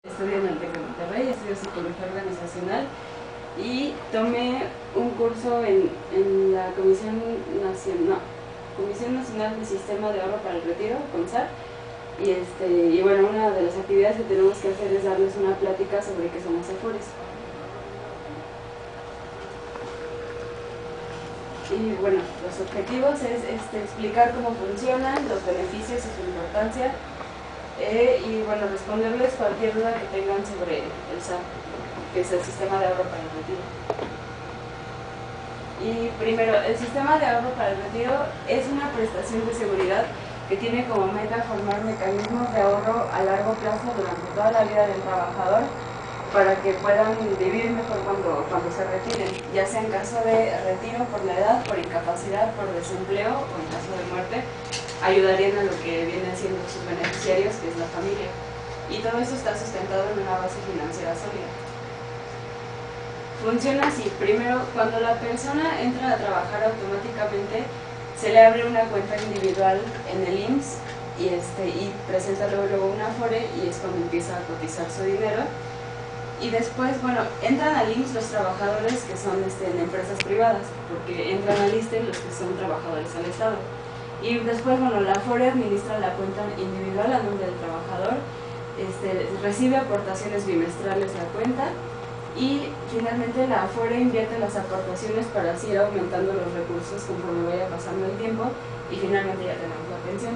Estudio en el TEC de Monterrey, estudio Psicología Organizacional y tomé un curso en la Comisión Nacional de Sistema de Ahorro para el Retiro, CONSAR, y bueno, una de las actividades que tenemos que hacer es darles una plática sobre qué son las AFORES. Y bueno, los objetivos es explicar cómo funcionan, los beneficios y su importancia, y bueno, responderles cualquier duda que tengan sobre el SAR, que es el Sistema de Ahorro para el Retiro. Y primero, el Sistema de Ahorro para el Retiro es una prestación de seguridad que tiene como meta formar mecanismos de ahorro a largo plazo durante toda la vida del trabajador para que puedan vivir mejor cuando se retiren, ya sea en caso de retiro por la edad, por incapacidad, por desempleo o en caso de muerte, ayudarían a lo que vienen siendo sus beneficiarios, que es la familia. Y todo eso está sustentado en una base financiera sólida. Funciona así: primero, cuando la persona entra a trabajar automáticamente, se le abre una cuenta individual en el IMSS y presenta luego una AFORE, y es cuando empieza a cotizar su dinero. Y después, bueno, entran al IMSS los trabajadores que son en empresas privadas, porque entran al ISSSTE los que son trabajadores al Estado. Y después, bueno, la AFORE administra la cuenta individual a nombre del trabajador, recibe aportaciones bimestrales la cuenta, y finalmente la AFORE invierte las aportaciones para así ir aumentando los recursos conforme vaya pasando el tiempo, y finalmente ya tenemos la pensión.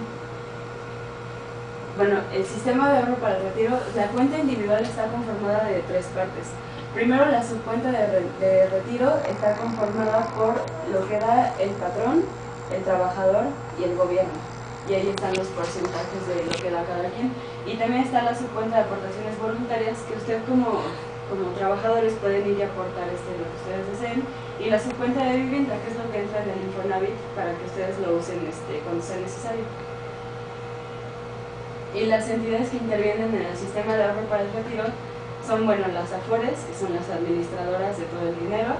Bueno, el sistema de ahorro para el retiro, la cuenta individual está conformada de tres partes. Primero, la subcuenta de retiro está conformada por lo que da el patrón, el trabajador y el gobierno. Y ahí están los porcentajes de lo que da cada quien. Y también está la subcuenta de aportaciones voluntarias, que usted como trabajadores pueden ir y aportar lo que ustedes deseen. Y la subcuenta de vivienda, que es lo que entra en el Infonavit para que ustedes lo usen cuando sea necesario. Y las entidades que intervienen en el sistema de ahorro para el retiro son, bueno, las AFORES, que son las administradoras de todo el dinero,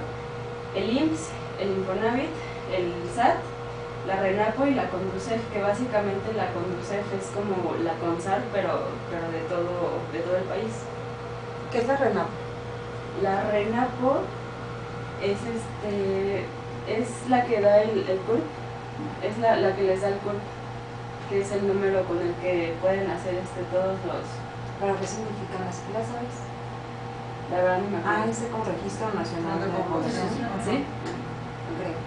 el IMSS, el Infonavit, el SAT, la RENAPO y la CONDUCEF, que básicamente la CONDUCEF es como la CONSAR, pero de todo el país. ¿Qué es la RENAPO? La RENAPO es la que da el CURP, es la que les da el CURP, que es el número con el que pueden hacer todos los... ¿Para qué significan las siglas, sabes? La verdad no me acuerdo. Ese con Registro Nacional de Población. ¿Sí? Creo.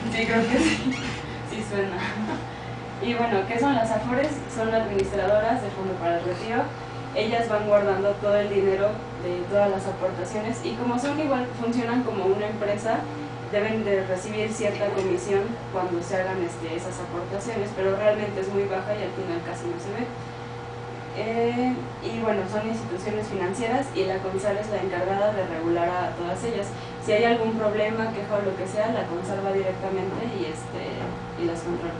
Sí, creo que sí. Sí suena. Y bueno, ¿qué son las AFORES? Son administradoras del Fondo para el Retiro. Ellas van guardando todo el dinero de todas las aportaciones, y como son igual, funcionan como una empresa, deben de recibir cierta comisión cuando se hagan esas aportaciones, pero realmente es muy baja y al final casi no se ve. Y bueno, son instituciones financieras, y la CONSAR es la encargada de regular a todas ellas. Si hay algún problema, queja o lo que sea, la CONSAR va directamente y las controla.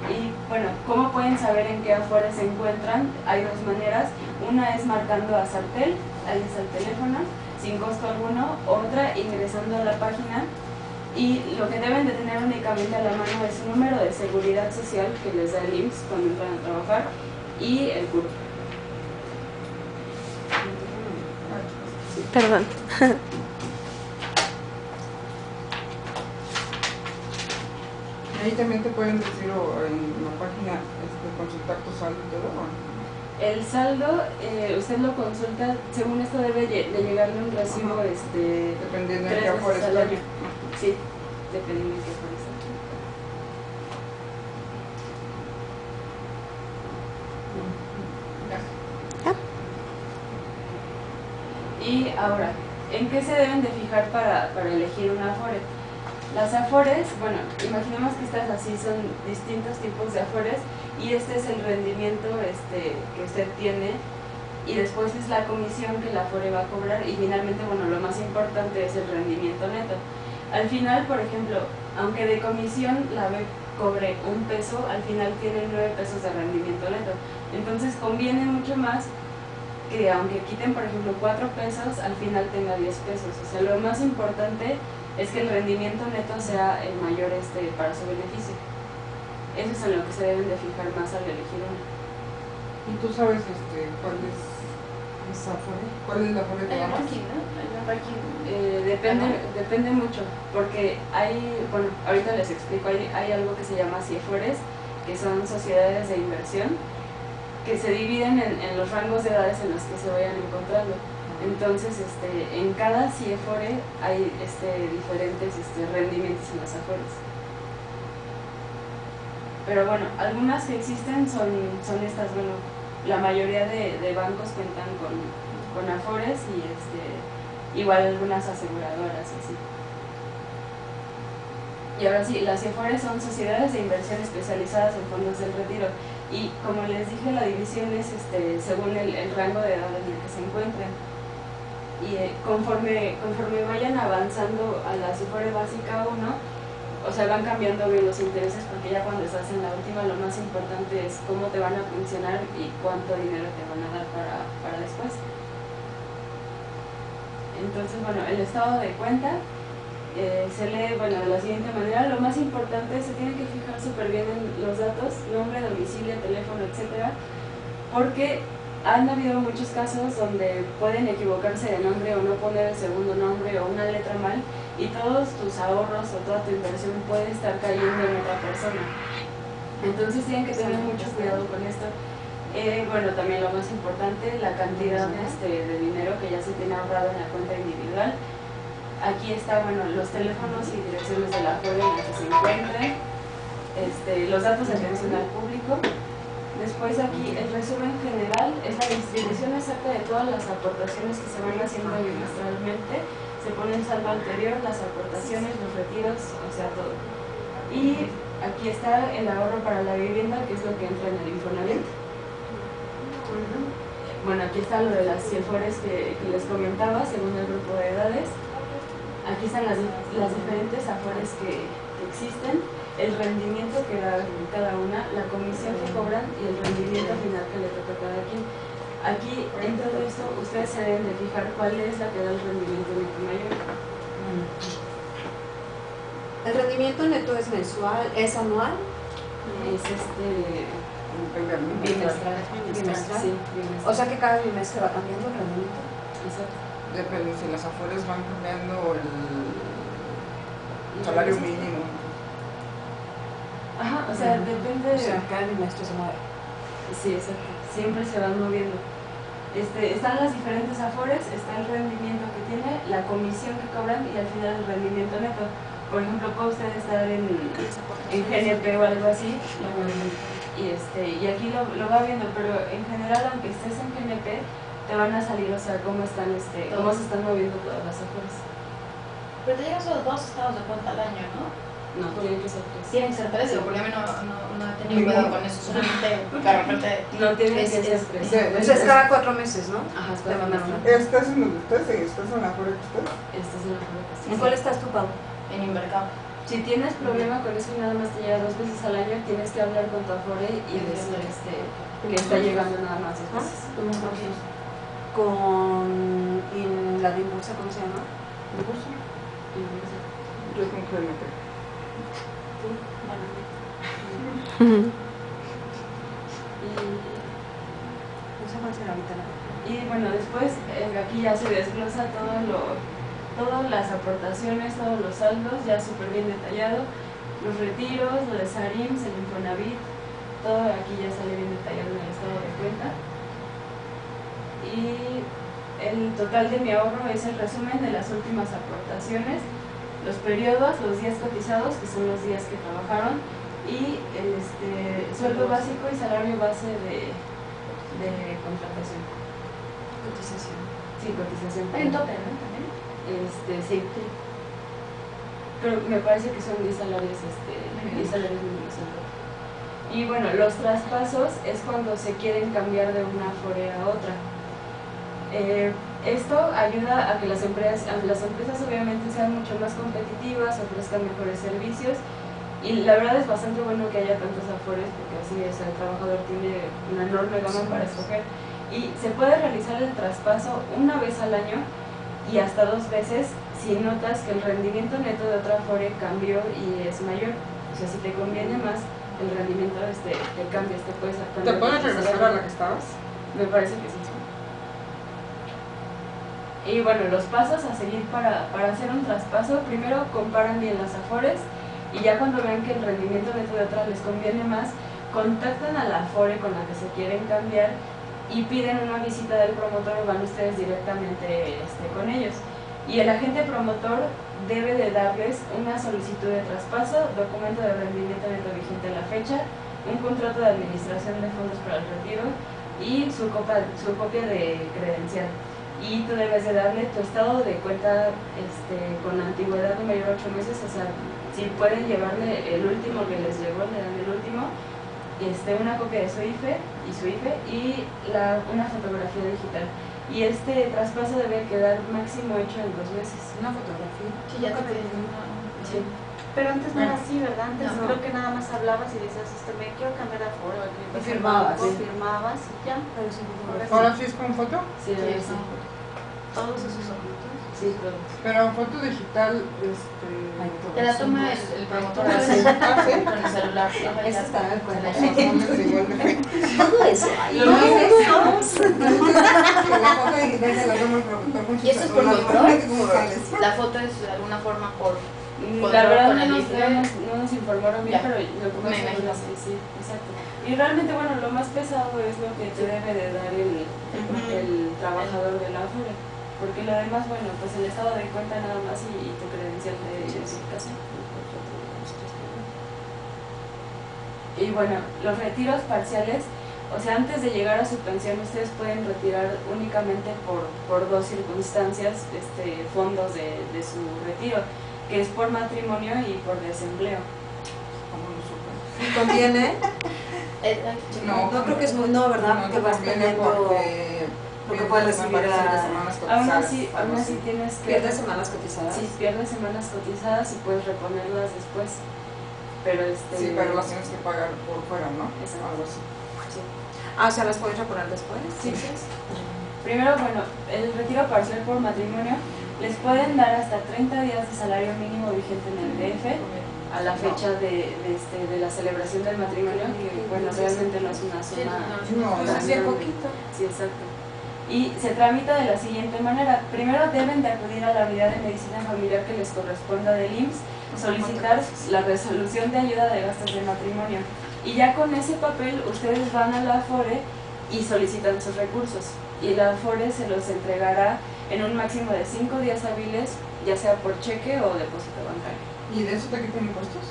Y bueno, ¿cómo pueden saber en qué AFORE se encuentran? Hay dos maneras. Una es marcando a Sartel, ahí es el teléfono, sin costo alguno. Otra, ingresando a la página, y lo que deben de tener únicamente a la mano es un número de seguridad social que les da el IMSS cuando entran a trabajar, y el CURP. Perdón. Ahí también te pueden decir en la página consultar tu saldo y todo, ¿no? El saldo, usted lo consulta, según esto debe de llegarle un recibo, dependiendo de 3 qué veces AFORE al está. año. Sí, dependiendo de qué AFORE está. Y ahora, ¿en qué se deben de fijar para elegir una AFORE? Las AFORES, bueno, imaginemos que estas así son distintos tipos de AFORES, y este es el rendimiento que usted tiene, y después es la comisión que la AFORE va a cobrar, y finalmente, bueno, lo más importante es el rendimiento neto. Al final, por ejemplo, aunque de comisión la B cobre 1 peso, al final tiene 9 pesos de rendimiento neto. Entonces conviene mucho más que, aunque quiten, por ejemplo, 4 pesos, al final tenga 10 pesos. O sea, lo más importante es que el rendimiento neto sea el mayor para su beneficio. Eso es en lo que se deben de fijar más al elegir uno. ¿Y tú sabes cuál es esa Afore? ¿Cuál es la Afore que Hay un llamas? ranking, ¿no? Hay un ranking. Depende mucho, porque bueno, ahorita les explico, hay algo que se llama CIEFORES, que son sociedades de inversión, que se dividen en los rangos de edades en los que se vayan encontrando. Entonces, en cada CIEFORE hay diferentes rendimientos en las Afores. Pero bueno, algunas que existen son estas, bueno, la mayoría de bancos cuentan con Afores y igual algunas aseguradoras así. Y ahora sí, las CIEFORES son sociedades de inversión especializadas en fondos del retiro. Y como les dije, la división es según el rango de edad en el que se encuentren. Y conforme vayan avanzando a la CIEFORE básica 1, o sea, van cambiando bien los intereses, porque ya cuando estás en la última, lo más importante es cómo te van a funcionar y cuánto dinero te van a dar para después. Entonces, bueno, el estado de cuenta se lee, bueno, de la siguiente manera. Lo más importante, se tiene que fijar súper bien en los datos, nombre, domicilio, teléfono, etcétera, porque han habido muchos casos donde pueden equivocarse de nombre o no poner el segundo nombre o una letra mal, y todos tus ahorros o toda tu inversión puede estar cayendo en otra persona. Entonces tienen que tener mucho cuidado con esto. Bueno, también lo más importante, la cantidad de dinero que ya se tiene ahorrado en la cuenta individual. Aquí está, bueno, los teléfonos y direcciones de la Afore en las que se encuentren, los datos de atención al público. Después aquí el resumen general es la distribución exacta de todas las aportaciones que se van haciendo bimestralmente. Se pone el saldo anterior, las aportaciones, los retiros, o sea, todo. Y aquí está el ahorro para la vivienda, que es lo que entra en el Infonavit. Bueno, aquí está lo de las CIEFORES que les comentaba, según el grupo de edades. Aquí están las diferentes Afores que existen, el rendimiento que da cada una, la comisión que cobran y el rendimiento final que le toca a cada quien. Aquí, en todo esto, ustedes se deben de fijar cuál es la que da el rendimiento neto mayor. ¿El rendimiento neto es mensual, es anual? Es bimestral. Bimestral. Sí, bimestral. O sea que cada bimestre va cambiando el rendimiento. Exacto. Depende si las Afores van cambiando el salario mínimo. Ajá, o sea, depende O sea, cada bimestre se mueve. Sí, exacto. Siempre se van moviendo. Están las diferentes Afores, está el rendimiento que tiene, la comisión que cobran y al final el rendimiento neto. Por ejemplo, puede usted estar en GNP o algo así, y aquí lo va viendo, pero en general, aunque estés en GNP, te van a salir, o sea, cómo se están moviendo todas las Afores. Pero te llegan solo 2 estados de cuenta al año, ¿no? No, tienen que ser 3. Tienen que ser 3, digo, porque a mí no he tenido cuidado con eso, solamente de repente. No, tienen que ser Es- 3. O sea, es cada 4 meses, ¿no? Ajá, es Te cada mandan una. ¿Estás en donde estás? ¿Estás en la Afore que estás? Esta es la Afore que sí. ¿En cuál estás tú, Pau? En Invercap. Si tienes problema con eso y nada más te llega 2 veces al año, tienes que hablar con tu Afore y decir que está llegando nada más 2 veces. Con la de Impulsa, ¿cómo se llama? ¿Recurso? Yo con GNP. No sé cuál será ahorita. Y bueno, después aquí ya se desglosa todas las aportaciones, todos los saldos, ya súper bien detallado. Los retiros, lo de SARIMS, el Infonavit, todo aquí ya sale bien detallado en el estado de cuenta. Y el total de mi ahorro es el resumen de las últimas aportaciones, los periodos, los días cotizados, que son los días que trabajaron, y el sueldo básico y salario base de contratación. Cotización. Sí, cotización. Hay un tope, ¿no? También. Sí. Pero me parece que son 10 salarios, 10 salarios mínimos. Y bueno, los traspasos es cuando se quieren cambiar de una Afore a otra. Esto ayuda a que las empresas obviamente sean mucho más competitivas, ofrezcan mejores servicios, y la verdad es bastante bueno que haya tantos Afores, porque así el trabajador tiene una enorme gama para escoger, y se puede realizar el traspaso una vez al año y hasta 2 veces si notas que el rendimiento neto de otra Afore cambió y es mayor. O sea, si te conviene más el rendimiento te cambias, te puedes ¿Te puedes regresar a la que estabas? Me parece que sí. Y bueno, los pasos a seguir para hacer un traspaso, primero comparan bien las afores y ya cuando vean que el rendimiento neto de otra les conviene más, contactan a la afore con la que se quieren cambiar y piden una visita del promotor o van ustedes directamente con ellos. Y el agente promotor debe de darles una solicitud de traspaso, documento de rendimiento neto vigente a la fecha, un contrato de administración de fondos para el retiro y su copia de credencial. Y tú debes de darle tu estado de cuenta con antigüedad no mayor a 8 meses, o sea, si pueden llevarle el último que les llegó, le dan el último, una copia de su IFE y una fotografía digital. Y este traspaso debe quedar máximo hecho en 2 meses. Una fotografía. Sí, ya te pedí. Sí. Pero antes no era así, ¿verdad? Antes No. creo que nada más hablabas y decías, me quiero cambiar de aforo. Y firmabas. Firmabas y ya. Pero sí, ¿Ahora sí es con foto? Sí, Sí, sí. Todos esos objetos. Sí, todos. Pero foto digital, Te la toma el promotor Ah, así, sí. con el celular. Ese está en el cuenta. igual de feo. Todo eso. Ahí Lo no mismo. es eso. Que la foto digital se la toma el productor con su ¿Y eso es por celular, control? imagínate cómo sales. La foto es de alguna forma por La verdad con no el nos, IFE. no nos informaron bien, Ya. pero lo que Me pasa imagino. es que sí, exacto. Y realmente, bueno, lo más pesado es lo que te debe de dar el trabajador de la AFORE, porque lo demás, bueno, pues el estado de cuenta nada más y tu credencial de identificación. Y bueno, los retiros parciales, o sea, antes de llegar a su pensión, ustedes pueden retirar únicamente por 2 circunstancias fondos de su retiro, que es por matrimonio y por desempleo. ¿Cómo lo supe? ¿Conviene? No, No creo que es muy, no, ¿verdad? No Porque te vas conviene teniendo, porque lo que puedes recibir me parece que a- semanas Aún cotizadas, así algo así. tienes que... pierdes semanas cotizadas. Sí, pierdes semanas cotizadas y puedes reponerlas después. Pero Sí, pero las tienes que pagar por fuera, ¿no? Exacto. Algo así. sí. Ah, o sea, las puedes reponer después. Sí. Primero, bueno, el retiro parcial por matrimonio les pueden dar hasta 30 días de salario mínimo vigente en el DF a la fecha de la celebración del matrimonio, que bueno, realmente no es una suma... No, Pues no, hacía no. poquito. Sí, exacto. Y se tramita de la siguiente manera. Primero deben de acudir a la unidad de medicina familiar que les corresponda del IMSS, solicitar la resolución de ayuda de gastos de matrimonio. Y ya con ese papel ustedes van a la AFORE y solicitan sus recursos. Y la AFORE se los entregará en un máximo de 5 días hábiles, ya sea por cheque o depósito bancario. ¿Y de eso te quitan impuestos?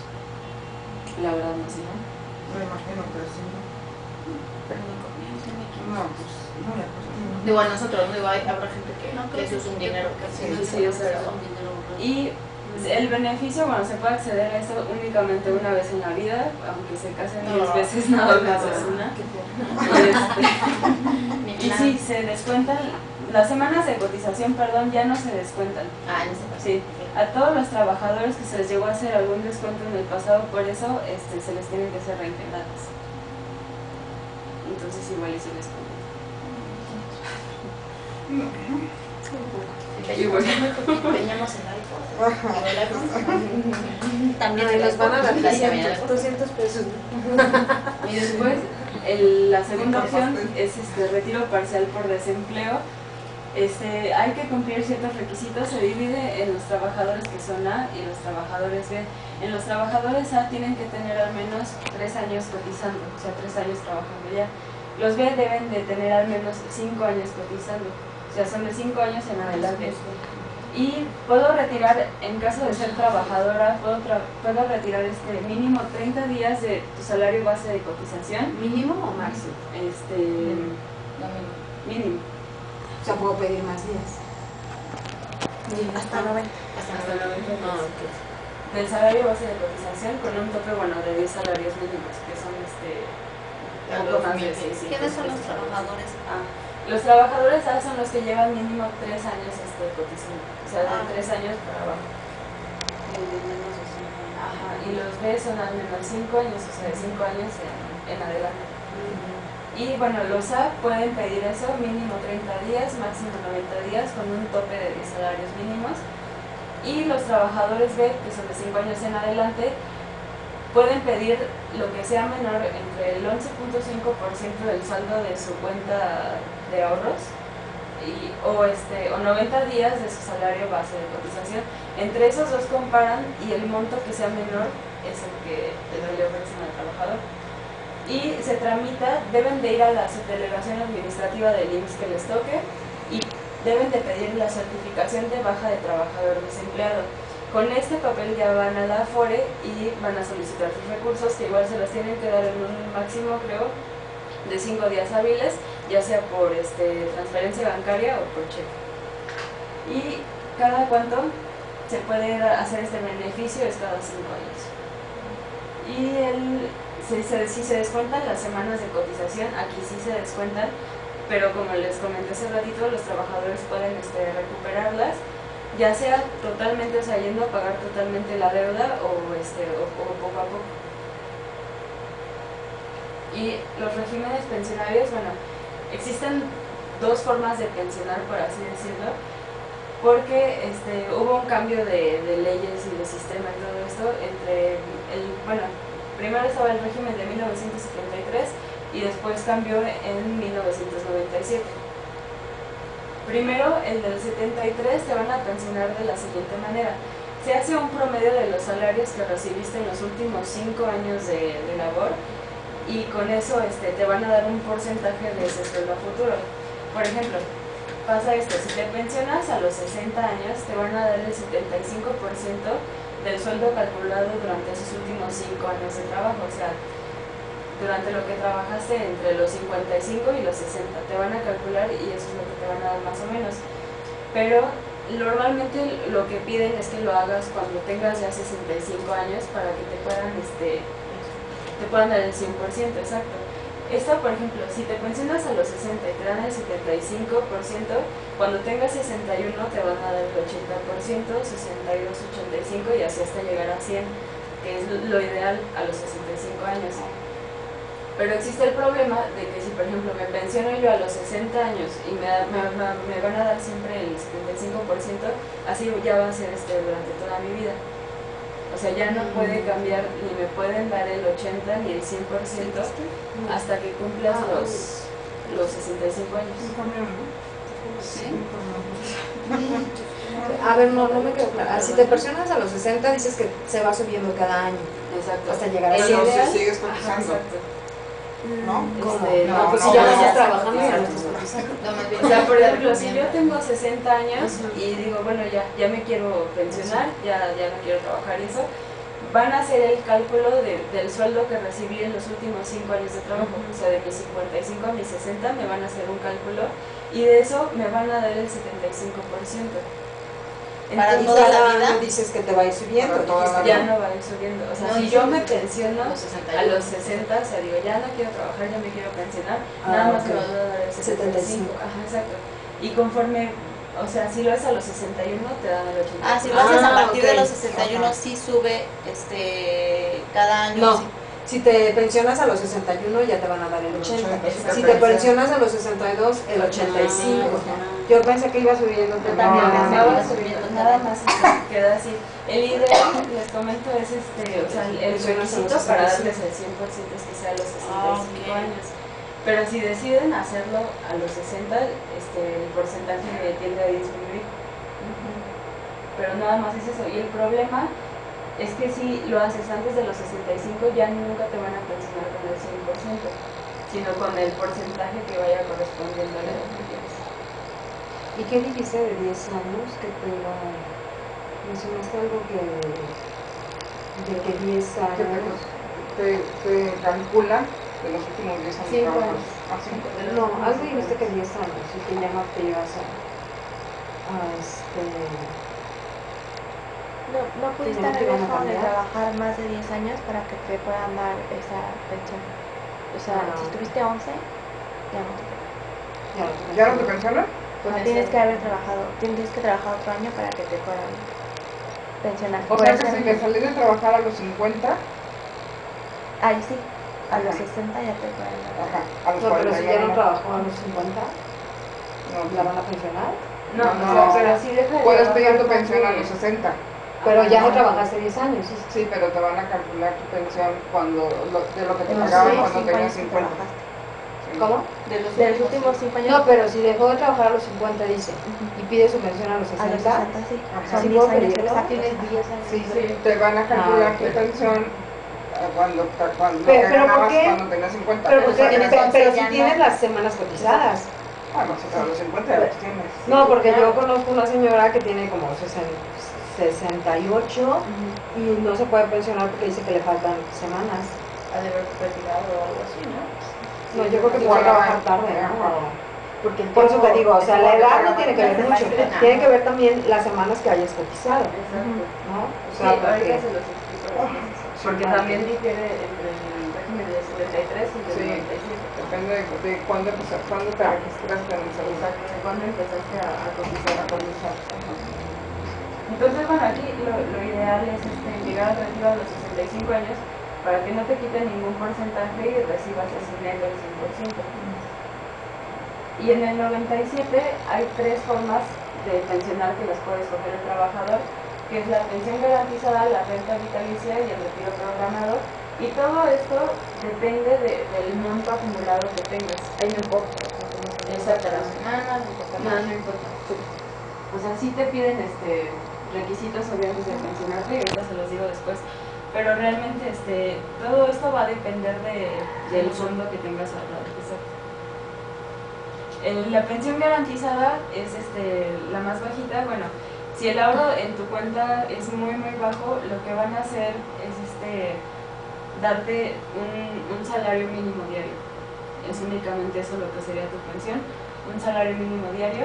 La verdad no sé, ¿no? Me imagino que sí, ¿no? No, pues, no le cuesta. Digo, a nosotros, no digo, habrá gente que No, creo eso es que un sí, dinero yo que creo que sí, o sea, pero un dinero ahorrado. Y el beneficio, bueno, se puede acceder a esto únicamente una vez en la vida, aunque se casen 10 veces, nada más es una. Y sí, se descuentan, las semanas de cotización, perdón, ya no se descuentan. Ah, en ese caso. Sí, a todos los trabajadores que se les llegó a hacer algún descuento en el pasado, por eso se les tienen que ser reintegradas. Entonces igual y se les cuenta. Y bueno, teníamos el iPhone. También ahí nos van a dar La llave. 200 pesos. Y después, la segunda opción es retiro parcial por desempleo. Hay que cumplir ciertos requisitos, se divide en los trabajadores que son A y los trabajadores B. En los trabajadores A tienen que tener al menos 3 años cotizando, o sea, 3 años trabajando ya. Los B deben de tener al menos 5 años cotizando, o sea, son de 5 años en adelante. Y puedo retirar, en caso de ser trabajadora, puedo retirar mínimo 30 días de tu salario base de cotización. ¿Mínimo o máximo? Mínimo. O sea, puedo pedir más días. Hasta 90. Hasta 90 días. Ah, ok. Del salario base de cotización con un tope, bueno, de 10 salarios mínimos, que son poco más de 600 ¿Quiénes son los pesos. trabajadores? Los trabajadores A son los que llevan mínimo 3 años cotizando, o sea, de 3 años para abajo. Ajá, y los B son al menos 5 años, o sea, de 5 años en adelante. Y bueno, los A pueden pedir eso, mínimo 30 días, máximo 90 días, con un tope de 10 salarios mínimos. Y los trabajadores B, que son de 5 años en adelante, pueden pedir lo que sea menor entre el 11.5% del saldo de su cuenta de ahorros o 90 días de su salario base de cotización. Entre esos dos comparan y el monto que sea menor es el que le ofrecen al trabajador. Y se tramita, deben de ir a la subdelegación administrativa del IMSS que les toque y deben de pedir la certificación de baja de trabajador desempleado. Con este papel ya van a la Afore y van a solicitar sus recursos, que igual se los tienen que dar en un máximo, creo, de 5 días hábiles, ya sea por transferencia bancaria o por cheque. Y cada cuánto se puede hacer este beneficio es cada 5 años. Y si se descuentan las semanas de cotización, aquí sí se descuentan, pero como les comenté hace ratito, los trabajadores pueden recuperarlas, ya sea totalmente, o sea, yendo a pagar totalmente la deuda o poco a poco. Y los regímenes pensionarios, bueno, existen dos formas de pensionar, por así decirlo, porque hubo un cambio de leyes y de sistema y todo esto primero estaba el régimen de 1973 y después cambió en 1997. Primero, el del 73 te van a pensionar de la siguiente manera. Se hace un promedio de los salarios que recibiste en los últimos 5 años de labor y con eso te van a dar un porcentaje de ese sueldo a futuro. Por ejemplo, pasa si te pensionas a los 60 años, te van a dar el 75% del sueldo calculado durante esos últimos 5 años de trabajo, o sea, durante lo que trabajaste entre los 55 y los 60, te van a calcular y eso es lo que te van a dar más o menos. Pero normalmente lo que piden es que lo hagas cuando tengas ya 65 años para que te puedan dar el 100%, exacto. Esta, por ejemplo, si te pensionas a los 60 y te dan el 75%, cuando tengas 61 te van a dar el 80%, 62, 85 y así hasta llegar a 100, que es lo ideal a los 65 años. Pero existe el problema de que si, por ejemplo, me pensiono yo a los 60 años y me van a dar siempre el 75%, así ya va a ser durante toda mi vida. O sea, ya no puede cambiar, ni me pueden dar el 80 ni el 100% hasta que cumplas los 65 años. ¿Sí? A ver, no me quedó claro. Si te pensionas a los 60, dices que se va subiendo cada año. Exacto. Hasta llegar a Pero 100. si sigues cotizando. Exacto. ¿No? No, pues si ya no estás trabajando, ya no estás cotizando. O sea, por ejemplo, si yo tengo 60 años y digo, bueno, ya me quiero pensionar, ya no quiero trabajar y eso, van a hacer el cálculo del sueldo que recibí en los últimos 5 años de trabajo. O sea, de mis 55 a mis 60 me van a hacer un cálculo y de eso me van a dar el 75%. Para Y toda la cada vida año dices que te va a ir subiendo. Para toda la dijiste, Ya vida. no va a ir subiendo. O sea, No, si y yo sí, me pensiono a los 61. a los 60, o sea, digo, ya no quiero trabajar, ya me quiero pensionar, Ah, nada más ok. me van a dar el 75. 75. Ajá, exacto. Y conforme, o sea, si lo haces a los 61, te dan el 80. Ah, si lo haces a partir ok. de los 61, Ajá. sí sube cada año. No, sí. si te pensionas a los 61 ya te van a dar el 80. Exacto. Si te pensionas a los 62, el 85. Yo pensé que iba subiendo. Yo también No, pensé No que va iba subiendo nada cada más queda así. El ideal, les comento, es o sea, el requisito para darles el 100% es que sea a los 65 Ok. años. Pero si deciden hacerlo a los 60, el porcentaje tiende a disminuir. Pero nada más es eso. Y el problema es que si lo haces antes de los 65, ya nunca te van a pensionar con el 100%, sino con el porcentaje que vaya correspondiendo a la edad que tienes. ¿Y qué dijiste de 10 años? Que te iba. Mencionaste algo de que 10 Que años. te calcula de los últimos 10 años. 5 trabajados. años. Ah, 5. No, algo dijiste que 10 años y que ya no te ibas a No pudiste ¿Ya no te haber van a dejado de cambiar? trabajar más de 10 años para que te puedan dar esa pensión. O sea, Ah. si tuviste 11, ya no te ¿Ya no te pensionan? O sea, tienes que trabajar otro año para que te puedan pensionar. O sea que si le salí de trabajar a los 50, Ahí sí, a los Ajá. 60 ya te pueden dar. ajá, a los No, pero 40 si ya no trabajó a los 50, ¿la van a pensionar? No, No, o sea, pero si deja de puedes trabajar pedir tu más pensión a de- los 60. Pero ya no trabajaste 10 años. ¿Sí? Sí, pero te van a calcular tu pensión cuando de lo que te De los pagaban últimos cuando 5 tenías años que 50. trabajaste. Sí. ¿Cómo? De los últimos 5 años. No, pero si dejó de trabajar a los 50, dice, Ujú. y pide su pensión a los A los 60, 60, sí. Ajá. Son ¿Sí 10 puedo años pedirlo? exactos. Tienes 10 años. Sí, te van a calcular Ah, tu ok. pensión cuando Pero ¿por ganabas qué? cuando tenías 50. Pero, O porque, sea, tienes que- pero si ya no. tienes las semanas cotizadas. bueno, sí, pero a los 50 ya los tienes. No, porque claro. yo conozco una señora que tiene como 68 y no se puede pensionar porque dice que le faltan semanas. Ha de haber retirado o algo así, ¿no? No, yo creo que Igual puede trabajar la- tarde, ajá. ¿no? Porque el Por eso te tiempo- digo, o sea, la edad no tiene que ver se va mucho, estrenando. tiene que ver también las semanas que hayas cotizado, Exacto. ¿no? O Sí, sea, ahorita porque... se los explico después. Porque también difiere entre el régimen de 73 y del Sí. 97. Depende de cuándo te registraste en el seguro. Exacto, de cuándo empezaste a cotizar. A cotizar. Entonces, bueno, aquí lo ideal es llegar al retiro a los 65 años para que no te quiten ningún porcentaje y recibas ese neto del 100%. Y en el 97 hay 3 formas de pensionar que las puede escoger el trabajador, que es la pensión garantizada, la renta vitalicia y el retiro programado. Y todo esto depende del monto acumulado que tengas. Ahí no importa. Exacto. Las semanas, no importa No, más. no importa. O sea, sí te piden requisitos obviamente de pensionarte, y ahorita se los digo después. Pero realmente todo esto va a depender del fondo que tengas ahorrado. Exacto. La pensión garantizada es la más bajita. Bueno, si el ahorro en tu cuenta es muy muy bajo, lo que van a hacer es darte un salario mínimo diario. Es únicamente eso lo que sería tu pensión, un salario mínimo diario,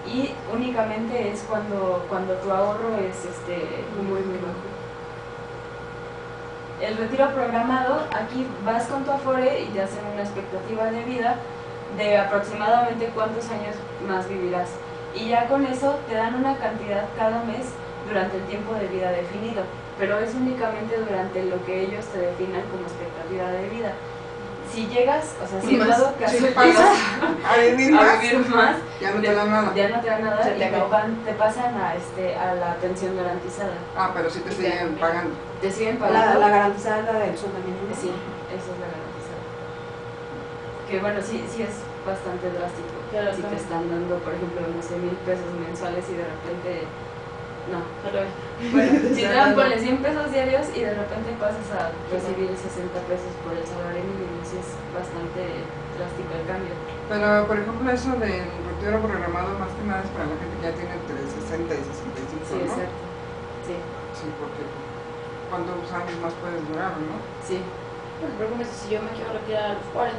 y únicamente es cuando tu ahorro es muy muy bajo. El retiro programado, aquí vas con tu Afore y te hacen una expectativa de vida de aproximadamente cuántos años más vivirás. Y ya con eso te dan una cantidad cada mes durante el tiempo de vida definido, pero es únicamente durante lo que ellos te definan como expectativa de vida. Si llegas, o sea, si en Más. dado caso Sí, llegas pasas a vivir a más, vivir más, ya no te dan nada. ya no te dan nada Se y te acabó. te pasan a la pensión garantizada. Ah, pero sí te siguen pagando. Te siguen pagando. La garantizada es la del sueldo mínimo. Sí, esa es la garantizada. Que bueno, sí es bastante drástico. Claro, Si te claro. están dando, por ejemplo, no sé, 1,000 pesos mensuales y de repente, no. Pero Bueno, si te dan, ponle 100 pesos diarios y de repente pasas a recibir 60 pesos por el salario mínimo, sí es bastante drástico el cambio. Pero, por ejemplo, eso del retiro programado más que nada es para la gente que ya tiene entre 60 y 65, Sí, ¿no? exacto. Sí, Sí, porque ¿cuántos años más puedes durar, no? sí. Bueno, pero como si yo me quiero retirar a los 40,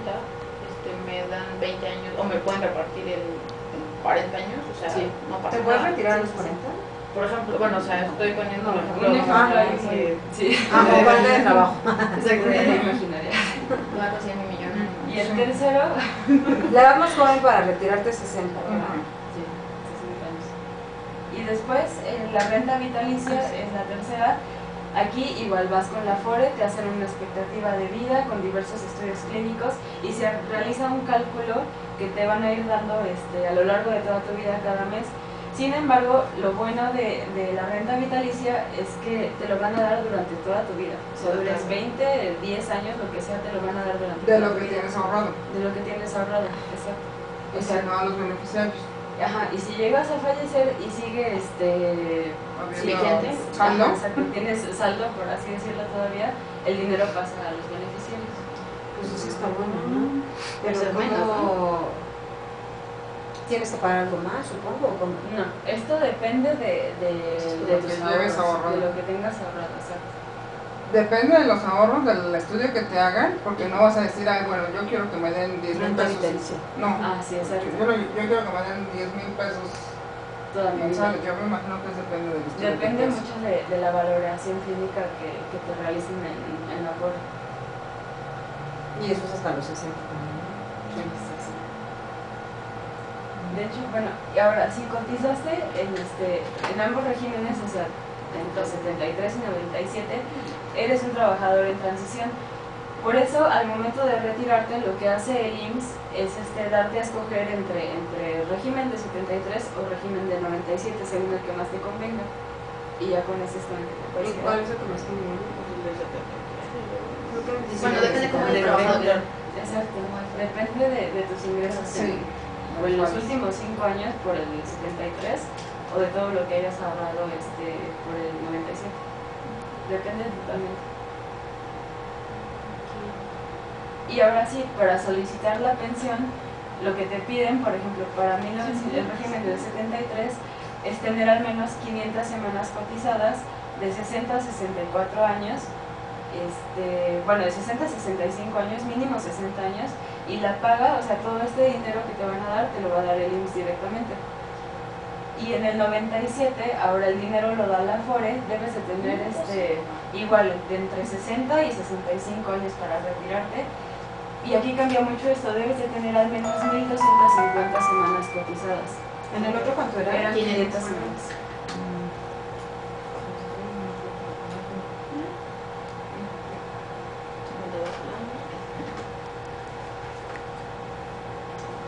me dan 20 años, o me pueden repartir en 40 años, o sea, Sí. no pasa ¿Te nada. puedes retirar a Sí, los sí, 40? Por ejemplo, bueno, o sea, estoy poniendo No, un ejemplo. Un ejemplo ahí que muy... Sí. Ah, como parte de trabajo. Exacto, de la imaginaria. voy a conseguir mi millón. Y el tercero, La edad más joven para retirarte es 60, ¿verdad? sí, 60 años. Y después, la renta vitalicia es la tercera. Aquí igual vas con la Afore, te hacen una expectativa de vida con diversos estudios clínicos y se realiza un cálculo que te van a ir dando a lo largo de toda tu vida cada mes. Sin embargo, lo bueno de la renta vitalicia es que te lo van a dar durante toda tu vida. O sea, dures 20, 10 años, lo que sea, te lo van a dar durante De toda lo tu que vida. tienes ahorrado. De lo que tienes ahorrado, exacto. Y si no a los beneficiarios. Ajá, y si llegas a fallecer y sigue Habiendo saldo. ajá, exacto, tienes saldo, por así decirlo todavía, el dinero pasa a los beneficiarios. Pues sí está bueno, ¿no? Pero Pues es menos, ¿cómo? ¿Tienes que pagar algo más, supongo? ¿O cómo? No, esto depende de lo que tus lleves ahorros, ahorrado. de lo que tengas ahorrado, exacto. Depende de los ahorros del estudio que te hagan, porque no vas a decir, ay, bueno, yo quiero que me den 10,000 Renta pesos. vitalicia. No, Ah, sí, exacto. yo quiero que me den 10,000 pesos Toda mi vida. mensuales. Yo me imagino que depende del estudio. Depende que te mucho de la valoración clínica que te realicen en la Afore. Y eso es hasta los 60 también, ¿no? De hecho, bueno, y ahora, si cotizaste en ambos regímenes, o sea, en los 73 y 97, eres un trabajador en transición. Por eso, al momento de retirarte, lo que hace el IMSS es darte a escoger entre régimen de 73 o régimen de 97, según el que más te convenga. y ya con ese es con el que te puedes ¿Y quedar. cuál es el que más conviene? Creo que Bueno, depende cómo Depende, el trabajador. exacto, depende de tus ingresos Sí. o en los últimos 5 años por el 73 o de todo lo que hayas ahorrado por el 97. Depende totalmente. Y ahora sí, para solicitar la pensión, lo que te piden, por ejemplo, para 1900, el régimen del 73 es tener al menos 500 semanas cotizadas de 60 a 64 años, bueno, de 60 a 65 años, mínimo 60 años, y la paga, o sea, todo este dinero que te van a dar, te lo va a dar el IMSS directamente. Y en el 97, ahora el dinero lo da la Afore, debes de tener igual de entre 60 y 65 años para retirarte. Y aquí cambia mucho esto, debes de tener al menos 1250 semanas cotizadas. ¿En el otro cuánto era? Eran 500 semanas.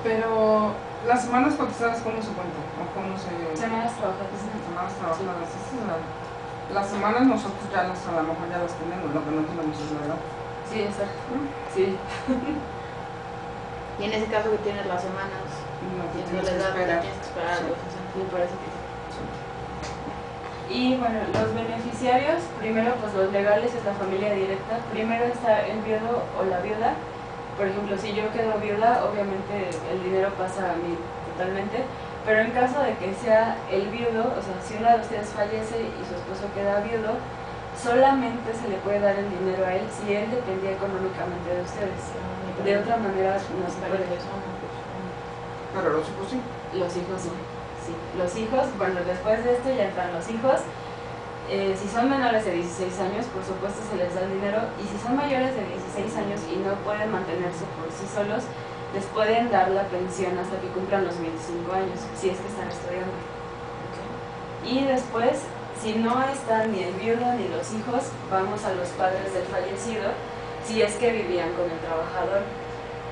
Pero las semanas cotizadas, ¿cómo se cuentan? ¿O cómo se...? Semanas trabajadas. Semanas trabajadas. Las semanas nosotros ya a lo mejor ya las tenemos, lo que no tenemos es la edad. Sí, exacto. Sí. Y en ese caso que tienes las semanas, No te tienes tienes que la edad, esperar. tienes que esperar a Sí. los 60. Me parece que sí. Y bueno, los beneficiarios, primero pues los legales es la familia directa, primero está el viudo o la viuda. Por ejemplo, si yo quedo viuda, obviamente el dinero pasa a mí totalmente, pero en caso de que sea el viudo, o sea, si uno de ustedes fallece y su esposo queda viudo, solamente se le puede dar el dinero a él si él dependía económicamente de ustedes. De otra manera no se puede. Pero los hijos sí. Los hijos no. Sí. Los hijos, bueno, después de esto ya entran los hijos. Si son menores de 16 años, por supuesto se les da el dinero. Y si son mayores de 16 años y no pueden mantenerse por sí solos, les pueden dar la pensión hasta que cumplan los 25 años, si es que están estudiando. Y después, si no están ni el viudo ni los hijos, vamos a los padres del fallecido, si es que vivían con el trabajador.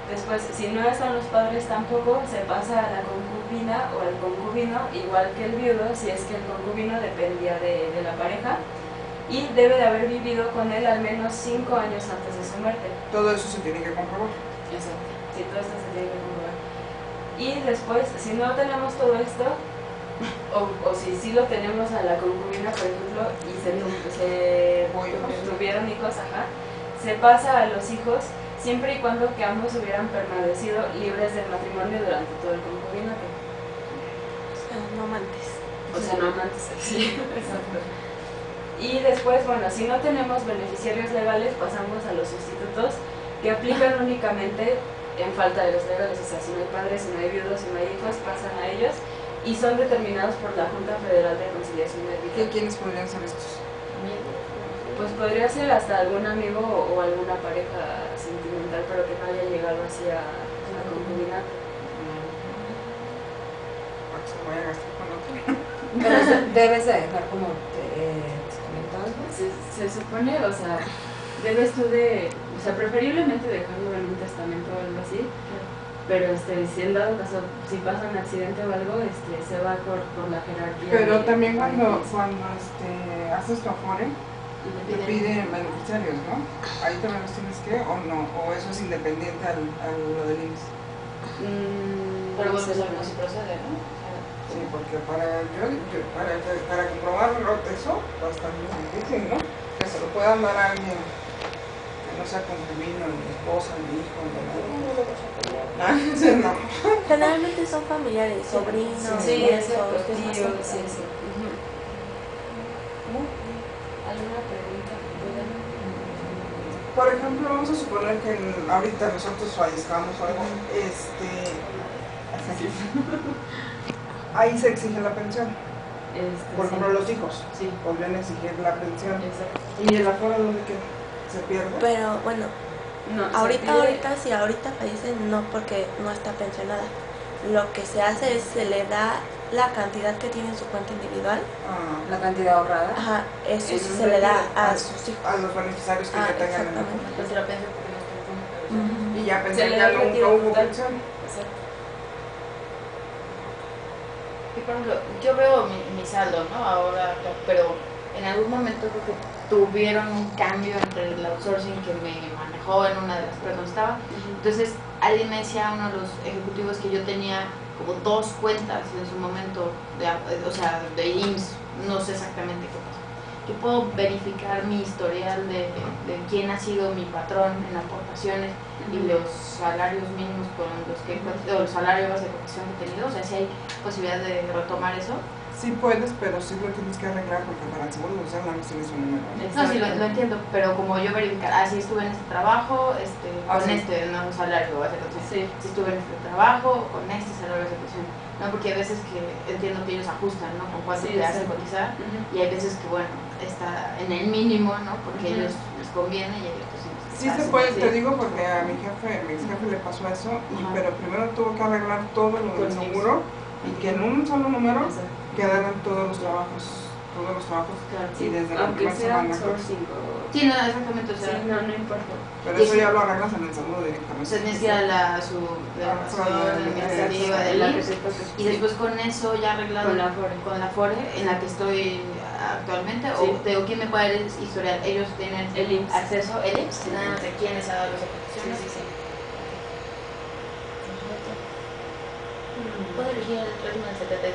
Después, si no están los padres tampoco, se pasa a la concubina o al concubino, igual que el viudo, si es que el concubino dependía de la pareja, y debe de haber vivido con él al menos 5 años antes de su muerte. Todo eso se tiene que comprobar. Exacto. Sí, todo esto se tiene que comprobar. Y después, si no tenemos todo esto, o si sí lo tenemos a la concubina, por ejemplo, y se tuvieron hijos, se pasa a los hijos, siempre y cuando que ambos hubieran permanecido libres del matrimonio durante todo el concubinato. No amantes. O sea, no amantes. Sí, exacto. Y después, bueno, si no tenemos beneficiarios legales, pasamos a los sustitutos, que aplican únicamente en falta de los legales. O sea, si no hay padres, si no hay viudos, si no hay hijos, pasan a ellos y son determinados por la Junta Federal de Conciliación y Arbitraje. ¿Quiénes podrían ser estos? Pues podría ser hasta algún amigo o alguna pareja sentimental, pero que no haya llegado así a concubinato. Para que se vaya a gastar con otro. Pero debes de dejar como testamentado. Se supone, o sea, debes tú o sea, preferiblemente dejarlo en un testamento o algo así, pero si en dado caso, si pasa un accidente o algo, se va por la jerarquía. Pero también cuando haces tu afore, te piden beneficiarios, ¿no? Ahí también los tienes que, o no, o eso es independiente a lo del IMSS. Pero bueno, sabemos si procede, ¿no? Sí, porque para comprobar eso va a estar muy difícil, ¿no? Que se lo puedan dar a alguien que no sea concubino, ni esposa, ni hijo, ni nada. No. Generalmente son familiares, sobrinos, Sí, nietos, exacto, que es más tíos, complicado. sí. ¿Alguna pregunta? Por ejemplo, vamos a suponer que ahorita nosotros fallezcamos o algo, ahí se exige la pensión. Por ejemplo, los hijos Sí. podrían exigir la pensión. Exacto. ¿Y el aforo dónde queda? ¿Se pierde? Pero bueno, No, se ahorita pide- si ahorita fallece, no, porque no está pensionada. Lo que se hace es se le da la cantidad que tiene en su cuenta individual. La cantidad ahorrada. Ajá, eso En sí un se le da retiro. a sus hijos. A los beneficiarios que ya tengan en la exactamente. Pues la pensión porque no está Ujú. Y ya Se pensé le que da el no retiro hubo total. pensión. Exacto. Y por ejemplo, yo veo mi saldo, ¿no? Ahora, pero en algún momento creo que tuvieron un cambio entre el outsourcing que me manejó en una de las personas que estaba. Entonces alguien me decía, uno de los ejecutivos, que yo tenía como 2 cuentas en su momento, o sea, de IMSS, no sé exactamente qué pasó. Yo puedo verificar mi historial de quién ha sido mi patrón en aportaciones y los salarios mínimos con los que, o los salarios de cotización que he tenido, o sea, si hay posibilidad de retomar eso. Sí puedes, pero sí lo tienes que arreglar porque para el seguro social no tienes un número. No, sí, lo entiendo, pero como yo verificar, sí estuve en este trabajo, con sí. No, salario de cotización. Sí. Si estuve en este trabajo, con este salario de cotización. No, porque a veces que entiendo que ellos ajustan, ¿no? Con cuánto te hacen cotizar, y hay veces que, bueno, está en el mínimo, ¿no? Porque a ellos les conviene y a ellos pues, sí se puede, te digo, porque a mi ex jefe le pasó eso, pero primero tuvo que arreglar todo lo del seguro y que en un solo número quedaran todos los trabajos. Claro, y desde la aunque primera sea semana. outsourcing Sí, no, exactamente, o sea, sí, no importa. Pero eso ya lo arreglas en el seguro directamente. O sea, tienes que ir a su administrativa del IMSS, y después con eso ya arreglado con la FORE en la que estoy actualmente, Sí. o digo, ¿quién me puede dar el historial? Ellos tienen El IMSS. acceso, el IMSS, nada más de quién les ha dado las aportaciones. Sí. ¿Puedo elegir el régimen 73?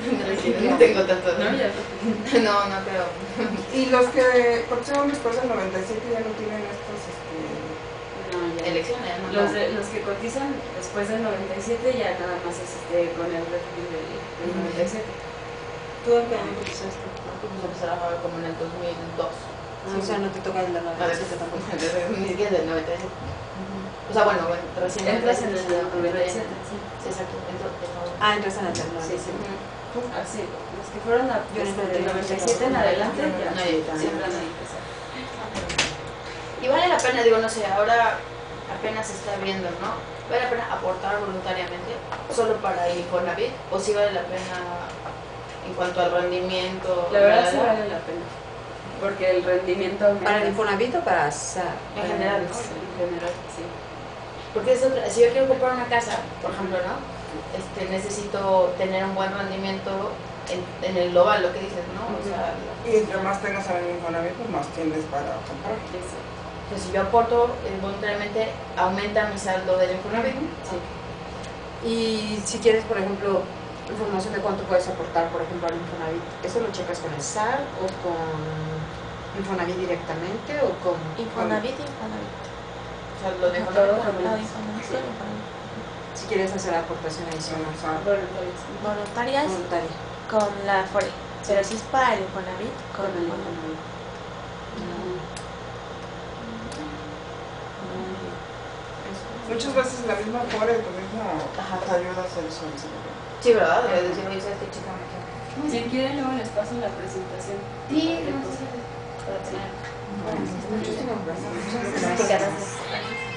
No tengo tanto, No, ya no creo. Y los que cotizaron después del 97 ya no tienen estos no, ya. Elecciones, ¿no? Los que cotizan después del 97 ya nada más es con el régimen del 97. ¿Tú en qué año cotizaste? Vamos a empezar a jugar como en el 2002. O sea, no te toca el de la 97 tampoco. Ni siquiera del 97. O sea, bueno, recién Entras en el 97, sí. Exacto, entro. Entras en el del Sí, 97. sí. Así, los que fueron Yo en del el 97 en adelante ya No, yo también. siempre han empezado. Y vale la pena, digo, no sé, ahora apenas se está viendo, ¿no? ¿Vale la pena aportar voluntariamente solo para el Infonavit? ¿O sí vale la pena en cuanto al rendimiento? La verdad sí vale la pena, porque el rendimiento aumenta. ¿Para el Infonavit o para SAR? En general, ¿no? En general, sí. Porque es otra, si yo quiero comprar una casa, por ejemplo, ¿no? Necesito tener un buen rendimiento en el global, lo que dices, ¿no? O sea, y entre más tengas en el Infonavit, pues más tienes para comprar. Entonces, si yo aporto voluntariamente, aumenta mi saldo del Infonavit. Sí. Y si quieres, por ejemplo, información de cuánto puedes aportar, por ejemplo, al Infonavit, ¿eso lo checas con el SAR o con Infonavit directamente o con Infonavit. O sea, lo dejo todo Infonavit. si quieres hacer aportación adicional? Voluntarias Voluntaria. con la FORE. Pero si es para el Infonavit, con el Infonavit. Muchas veces la misma FORE, tu mismo te ayuda a hacer eso. Sí, ¿verdad? Debe decir, oye, ¿sabes qué, chica? Si quieren, luego les paso la presentación. Sí, no sé. Para tener. Muchísimas gracias. Gracias.